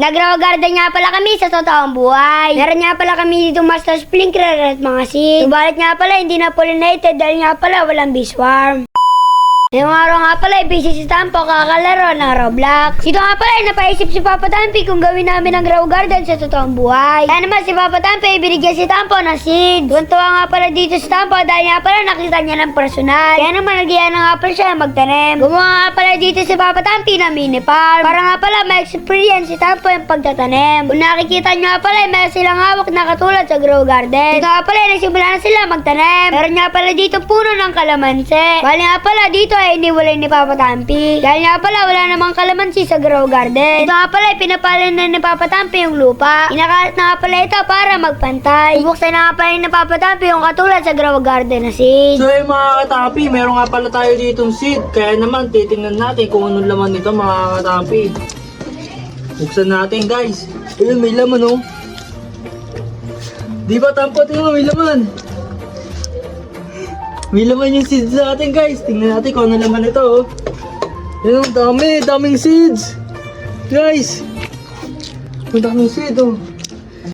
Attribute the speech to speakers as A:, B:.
A: Nag-grow garden nga pala kami sa totoong buhay. Meron nga pala kami dito master sprinkler at mga seeds. Subalit nga pala hindi na pollinated dahil nga pala walang beeswarm. Ngayong araw nga pala, busy si Tampo kakalaro ng Roblox. Dito nga pala, napaisip si Papa Tampi kung gawin namin ang grow garden sa totoong buhay. Kaya naman si Papa Tampi, binigyan si Tampo ng seed. Tuwan-tuwa nga pala dito si Tampo dahil nga pala nakita niya ng personal. Kaya naman nagyaya na nga pala siya magtanim. Gumawa nga pala dito si Papa Tampi ng mini farm. Para nga pala ma-experience si Tampo yung pagtatanim. Kung nakikita nyo nga pala, may silang hawak na katulad sa grow garden. Dito nga pala, nagsimula na sila magtanim. Meron nga pala dito puno ng kalamansi. Bali nga pala dito ay iniwalay ni Papa Tampi. Dahil nga pala wala namang kalamansi sa grow garden. Ito nga pala pinapala na ni Papa Tampi yung lupa. Inakalat na nga pala ito para magpantay. Bubuksan na nga pala ni Papa Tampi yung katulad sa grow garden na seed.
B: So mga katapi, meron nga pala tayo ditong seed. Kaya naman titingnan natin kung anong laman nito mga katapi. Buksan natin guys. Ayun, may laman oh. Di ba Tampo? Tingnan mo, may laman. May laman yung seeds natin guys. Tingnan natin kung ano laman ito oh. Yan, daming seeds. Guys. Ang daming seeds oh.